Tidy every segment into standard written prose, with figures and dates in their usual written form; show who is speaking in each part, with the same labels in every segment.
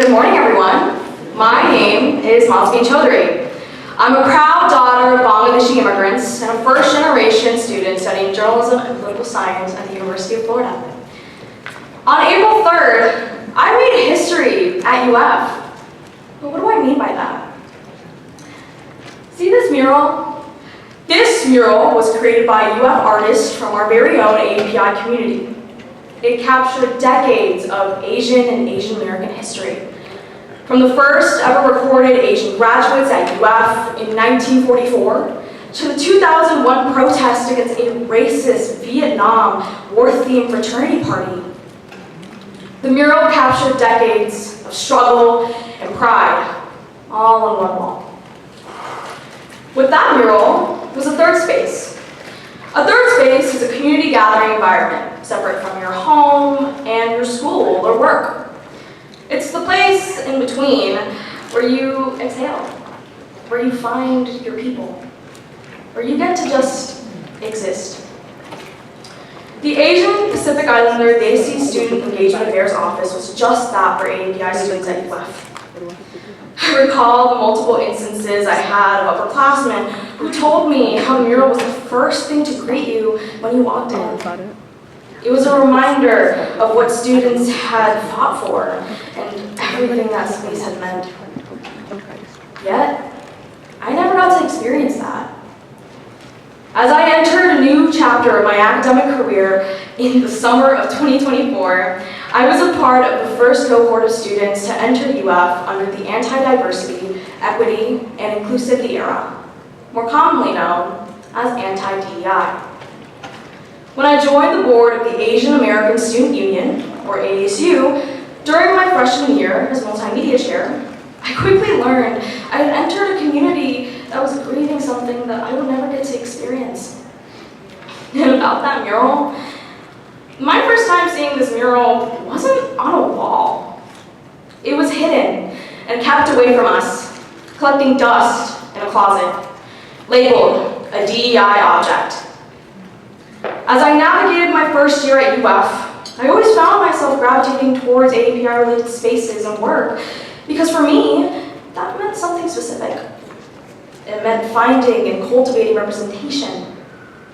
Speaker 1: Good morning, everyone. My name is Mahzabeen Choudhury. I'm a proud daughter of Bangladeshi immigrants and a first-generation student studying journalism and political science at the University of Florida. On April 3rd, I made history at UF. But what do I mean by that? See this mural? This mural was created by UF artists from our very own API community. It captured decades of Asian and Asian American history. From the first ever recorded Asian graduates at UF in 1944 to the 2001 protest against a racist Vietnam war-themed fraternity party. The mural captured decades of struggle and pride, all on one wall. With that mural was a third space. A third space is a community gathering environment, separate from your home and your school or work. It's the place in between where you exhale, where you find your people, where you get to just exist. The Asian Pacific Islander Desi Student Engagement Affairs Office was just that for API students at UF. I recall the multiple instances I had of upperclassmen who told me how the mural was the first thing to greet you when you walked in. It was a reminder of what students had fought for and everything that space had meant. Yet, I never got to experience that. As I entered a new chapter of my academic career in the summer of 2024, I was a part of the first cohort of students to enter UF under the Anti-Diversity, Equity, and Inclusivity era, more commonly known as Anti-DEI. When I joined the board of the Asian American Student Union, or ASU, during my freshman year as multimedia chair, I quickly learned I had entered a community that was grieving something that I would never get to experience. And about that mural, my first time seeing this mural wasn't on a wall. It was hidden and kept away from us, collecting dust in a closet, labeled a DEI object. As I navigated my first year at UF, I always found myself gravitating towards API-related spaces and work, because for me, that meant something specific. It meant finding and cultivating representation.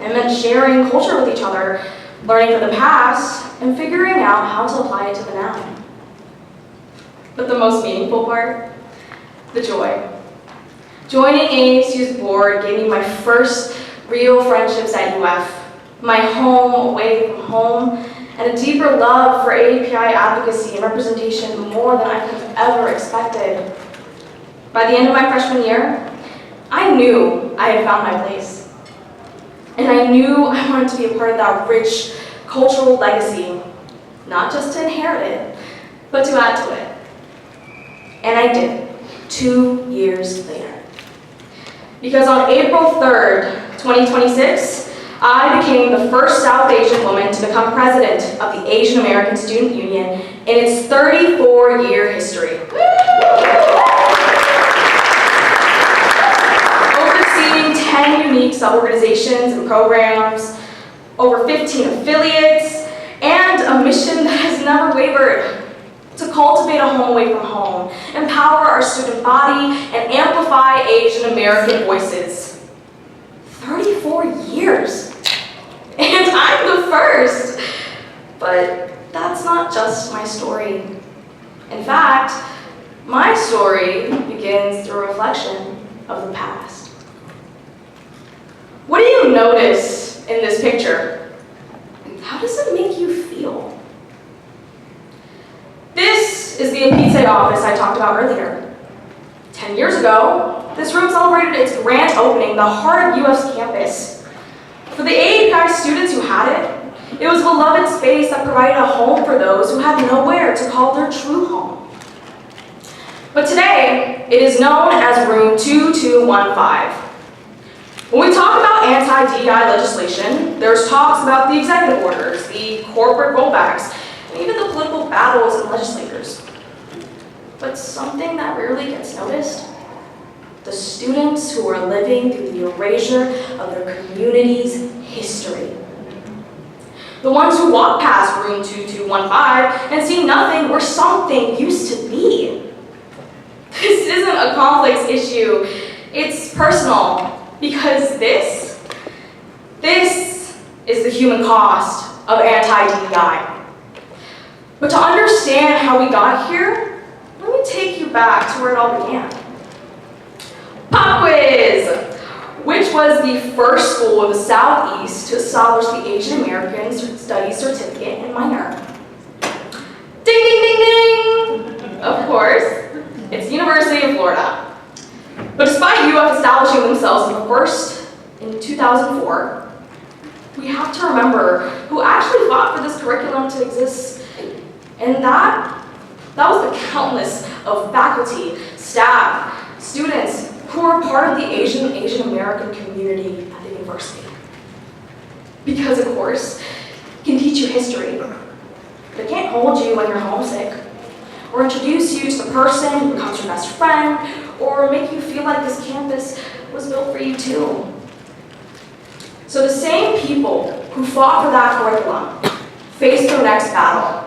Speaker 1: It meant sharing culture with each other, learning from the past, and figuring out how to apply it to the now. But the most meaningful part? The joy. Joining ASU's board gave me my first real friendships at UF, my home away from home, and a deeper love for API advocacy and representation more than I could have ever expected. By the end of my freshman year, I knew I had found my place. And I knew I wanted to be a part of that rich cultural legacy, not just to inherit it, but to add to it. And I did, 2 years later. Because on April 3rd, 2026, I became the first South Asian woman to become president of the Asian American Student Union in its 34-year history. Overseeing 10 unique sub-organizations and programs, over 15 affiliates, and a mission that has never wavered: to cultivate a home away from home, empower our student body, and amplify Asian American voices. 34 years, and I'm the first. But that's not just my story. In fact, my story begins through a reflection of the past. What do you notice in this picture? How does it make you feel? This is the APIAVote office I talked about earlier. 10 years ago, this room celebrated its grand opening, the heart of UF's campus. For the API students who had it, it was a beloved space that provided a home for those who had nowhere to call their true home. But today, it is known as room 2215. When we talk about anti-DEI legislation, there's talks about the executive orders, the corporate rollbacks, and even the political battles of legislators. But something that rarely gets noticed: the students who are living through the erasure of their community's history. The ones who walk past room 2215 and see nothing where something used to be. This isn't a complex issue, it's personal, because this is the human cost of anti-DEI. But to understand how we got here, let me take you back to where it all began. Pop quiz! Which was the first school in the Southeast to establish the Asian American Studies Certificate and Minor? Ding, ding, ding, ding! Of course, it's University of Florida. But despite UF establishing themselves as the first in 2004, we have to remember who actually fought for this curriculum to exist. And that was the countless of faculty, staff, students who are part of the Asian American community at the university. Because, of course, it can teach you history, but it can't hold you when you're homesick, or introduce you to the person who becomes your best friend, or make you feel like this campus was built for you too. So the same people who fought for that curriculum faced their next battle,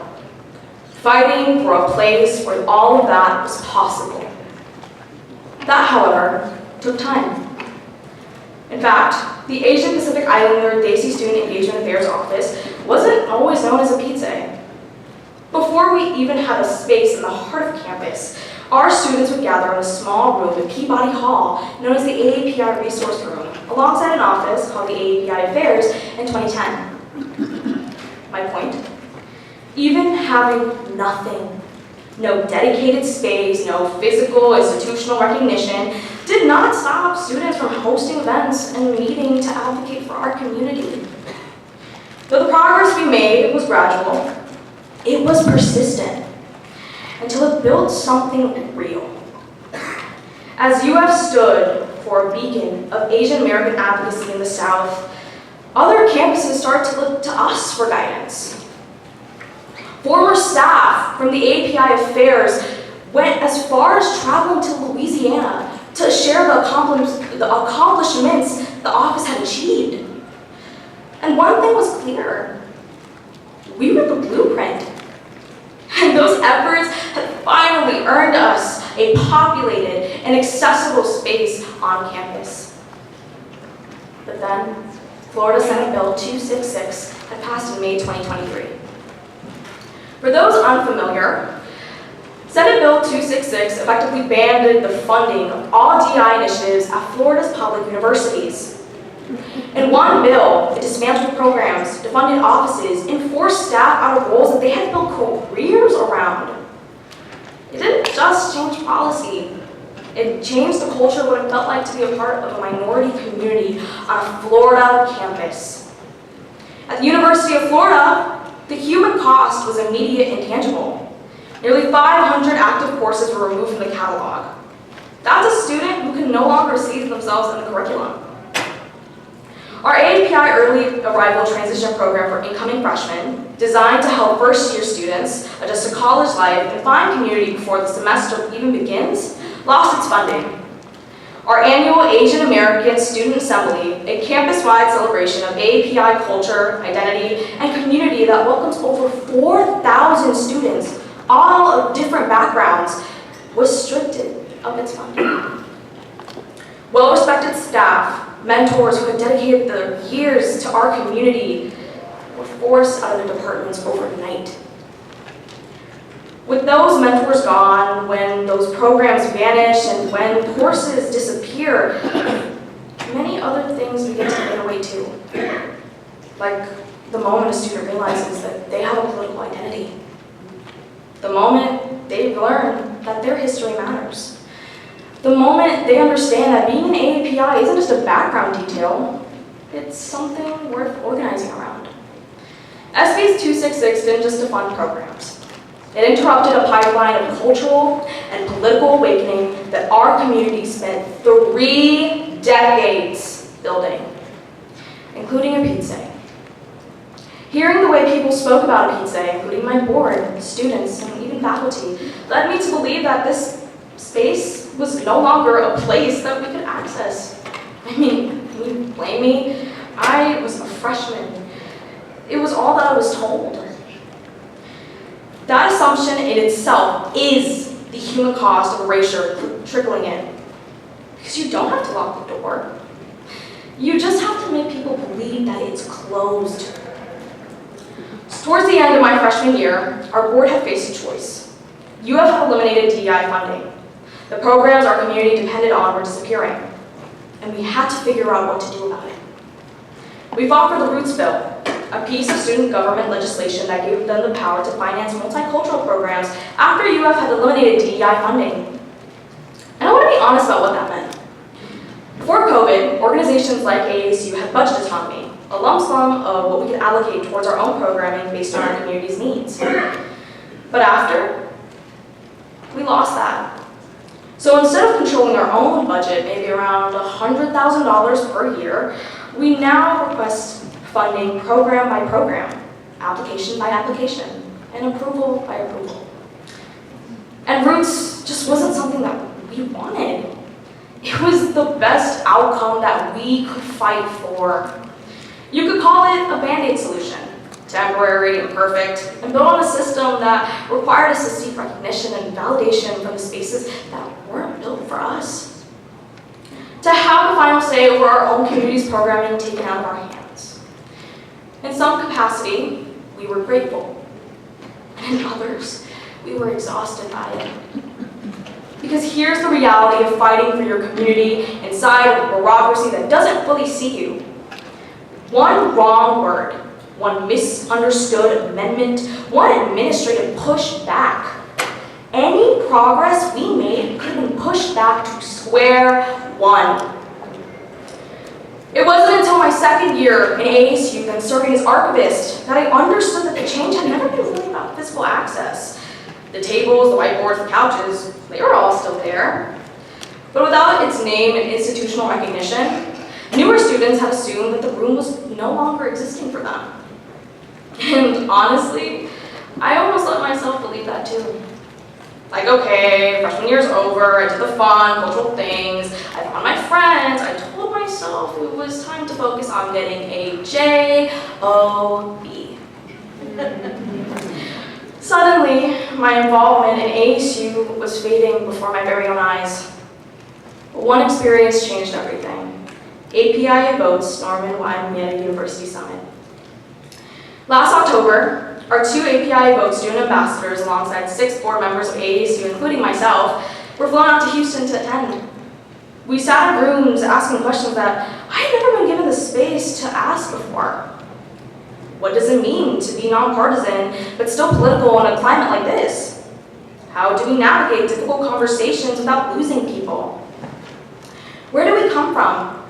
Speaker 1: fighting for a place where all of that was possible. That, however, took time. In fact, the Asian Pacific Islander Desi Student Engagement Affairs Office wasn't always known as a pizza. Before we even had a space in the heart of campus, our students would gather in a small room in Peabody Hall, known as the API Resource Room, alongside an office called the API Affairs in 2010. My point? Even having nothing, no dedicated space, no physical institutional recognition, did not stop students from hosting events and meeting to advocate for our community. Though the progress we made was gradual, it was persistent until it built something real. As UF stood for a beacon of Asian American advocacy in the South, other campuses started to look to us for guidance. Former staff from the API Affairs went as far as traveling to Louisiana to share the accomplishments the office had achieved. And one thing was clear: we were the blueprint. And those efforts had finally earned us a populated and accessible space on campus. But then, Florida Senate Bill 266 had passed in May 2023. For those unfamiliar, Senate Bill 266 effectively banned the funding of all DEI initiatives at Florida's public universities. In one bill, it dismantled programs, defunded offices, and forced staff out of roles that they had built careers around. It didn't just change policy. It changed the culture of what it felt like to be a part of a minority community on a Florida campus. At the University of Florida, the human cost was immediate and tangible. Nearly 500 active courses were removed from the catalog. That's a student who can no longer see themselves in the curriculum. Our API Early Arrival Transition Program for incoming freshmen, designed to help first-year students adjust to college life and find community before the semester even begins, lost its funding. Our annual Asian American Student Assembly, a campus-wide celebration of API culture, identity, and community that welcomes over 4,000 students, all of different backgrounds, was stripped of its funding. Well-respected staff, mentors who had dedicated their years to our community were forced out of their departments overnight. With those mentors gone, when those programs vanish, and when courses disappear, many other things begin to fade away too. Like the moment a student realizes that they have a political identity. The moment they learn that their history matters. The moment they understand that being an API isn't just a background detail, it's something worth organizing around. SB 266 didn't just defund programs. It interrupted a pipeline of cultural and political awakening that our community spent 3 decades building, including a pizza. Hearing the way people spoke about a pizza, including my board, students, and even faculty, led me to believe that this space was no longer a place that we could access. I mean, can you blame me? I was a freshman. it was all that I was told. That assumption in itself is the human cost of erasure trickling in. Because you don't have to lock the door. You just have to make people believe that it's closed. So towards the end of my freshman year, our board had faced a choice. UF had eliminated DEI funding. The programs our community depended on were disappearing, and we had to figure out what to do about it. We fought for the Roots Bill, a piece of student government legislation that gave them the power to finance multicultural programs after UF had eliminated DEI funding. And I want to be honest about what that meant. Before COVID, organizations like AASU had budget autonomy, a lump sum of what we could allocate towards our own programming based on our community's needs. But after, we lost that. So instead of controlling our own budget, maybe around $100,000 per year, we now request funding program by program, application by application, and approval by approval. And Roots just wasn't something that we wanted. It was the best outcome that we could fight for. You could call it a Band-Aid solution, temporary, imperfect, and built on a system that required us to seek recognition and validation from the spaces that weren't built for us. To have the final say over our own community's programming taken out of our hands. In some capacity, we were grateful. And in others, we were exhausted by it. Because here's the reality of fighting for your community inside of a bureaucracy that doesn't fully see you. One wrong word, one misunderstood amendment, one administrative pushback. Any progress we made could have been pushed back to square one. It wasn't until my second year in AASU and serving as archivist that I understood that the change had never been really about physical access. The tables, the whiteboards, the couches, they were all still there. But without its name and institutional recognition, newer students had assumed that the room was no longer existing for them. And honestly, I almost let myself believe that too. Like, okay, freshman year's over, I did the fun, cultural things, I found my friends, I told myself it was time to focus on getting a J-O-B. Suddenly, my involvement in ASU was fading before my very own eyes. But one experience changed everything. APIAVote's Norman Wyoming University Summit. Last October, our 2 APIAVote student ambassadors, alongside 6 board members of AASU, including myself, were flown out to Houston to attend. We sat in rooms asking questions that I had never been given the space to ask before. What does it mean to be nonpartisan, but still political in a climate like this? How do we navigate difficult conversations without losing people? Where do we come from?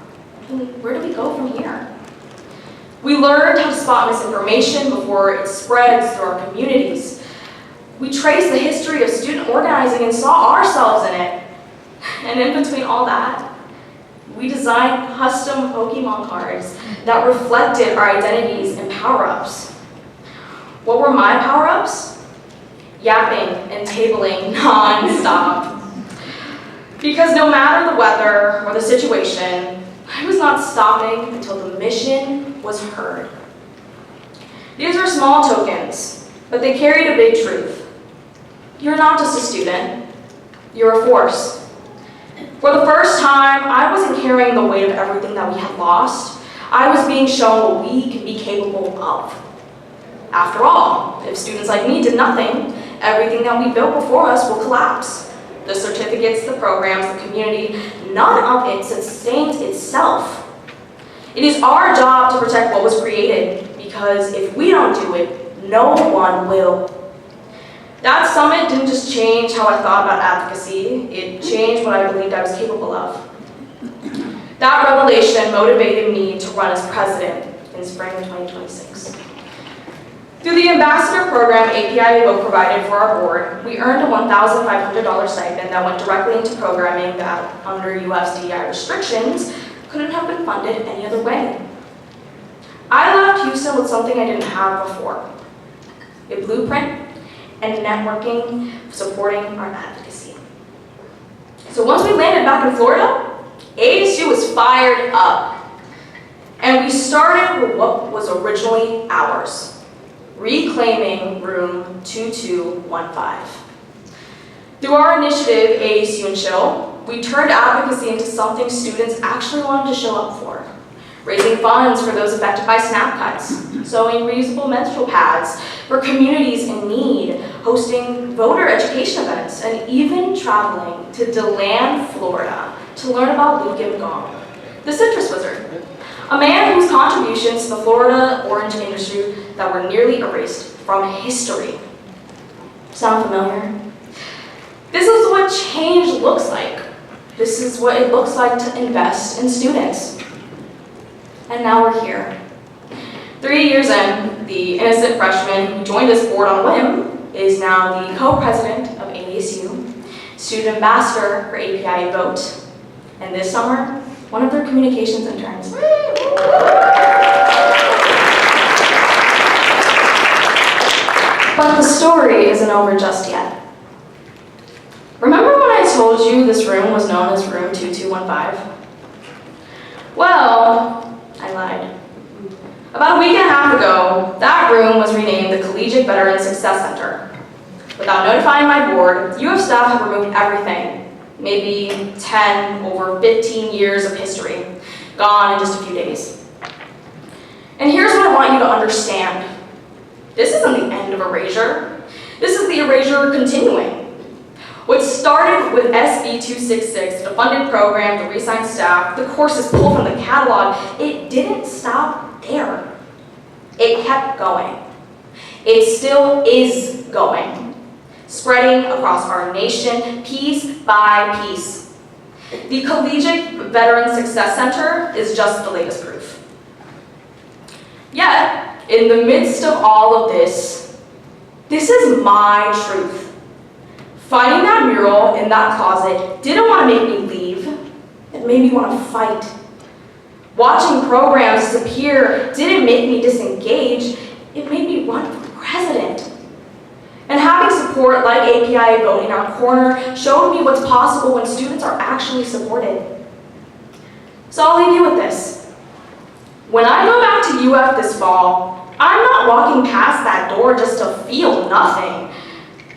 Speaker 1: And where do we go from here? We learned how to spot misinformation before it spreads through our communities. We traced the history of student organizing and saw ourselves in it. And in between all that, we designed custom Pokemon cards that reflected our identities and power-ups. What were my power-ups? Yapping and tabling non-stop. Because no matter the weather or the situation, I was not stopping until the mission was heard. These are small tokens, but they carried a big truth. You're not just a student, you're a force. For the first time, I wasn't carrying the weight of everything that we had lost. I was being shown what we could be capable of. After all, if students like me did nothing, everything that we built before us will collapse. The certificates, the programs, the community, none of it sustains itself. It is our job to protect what was created, because if we don't do it, no one will. That summit didn't just change how I thought about advocacy, it changed what I believed I was capable of. That revelation motivated me to run as president in spring of 2026. Through the ambassador program APIAVote provided for our board, we earned a $1,500 stipend that went directly into programming that, under US DEI restrictions, couldn't have been funded any other way. I left Houston with something I didn't have before: a blueprint and networking supporting our advocacy. So once we landed back in Florida, ASU was fired up. And we started with what was originally ours, reclaiming room 2215. Through our initiative, AACU and Chill, we turned advocacy into something students actually wanted to show up for. Raising funds for those affected by SNAP cuts, sewing reusable menstrual pads for communities in need, hosting voter education events, and even traveling to DeLand, Florida to learn about Luke Gong, the citrus wizard, a man whose contributions to the Florida orange industry that were nearly erased from history. Sound familiar? This is what change looks like. This is what it looks like to invest in students. And now we're here. 3 years in, the innocent freshman who joined this board on a whim is now the co-president of AACU, student ambassador for APIAVote, and this summer, one of their communications interns. But the story isn't over just yet. Remember when I told you this room was known as room 2215? Well, I lied. About a week and a half ago, that room was renamed the Collegiate Veteran Success Center. Without notifying my board, UF staff have removed everything, maybe 10 over 15 years of history, gone in just a few days. And here's what I want you to understand. This isn't the end of erasure. This is the erasure continuing. What started with SB 266, the funded program, the reassigned staff, the courses pulled from the catalog, it didn't stop there. It kept going. It still is going, spreading across our nation piece by piece. The Collegiate Veteran Success Center is just the latest proof. Yet, in the midst of all of this is my truth. Finding that mural in that closet didn't want to make me leave. It made me want to fight. Watching programs disappear didn't make me disengage. It made me run for president. And having support like APIAVote in our corner showed me what's possible when students are actually supported. So I'll leave you with this. When I go back to UF this fall, I'm not walking past that door just to feel nothing.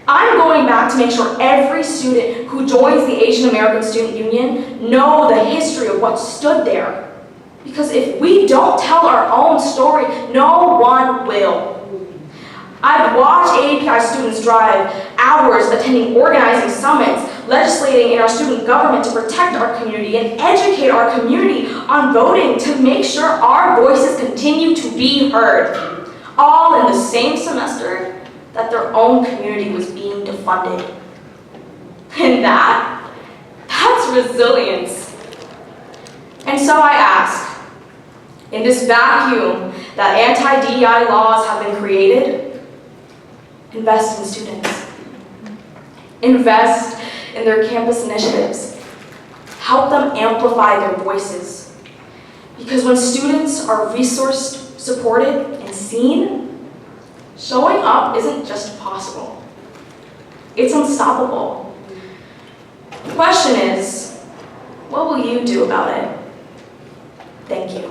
Speaker 1: I'm going back to make sure every student who joins the Asian American Student Union know the history of what stood there. Because if we don't tell our own story, no one will. I've watched API students drive hours attending organizing summits, legislating in our student government to protect our community and educate our community on voting to make sure our voices continue to be heard. All in the same semester that their own community was being defunded. And that's resilience. And so I ask, in this vacuum that anti-DEI laws have been created, invest in students. Invest in their campus initiatives. Help them amplify their voices. Because when students are resourced, supported, and seen, showing up isn't just possible. It's unstoppable. The question is, what will you do about it? Thank you.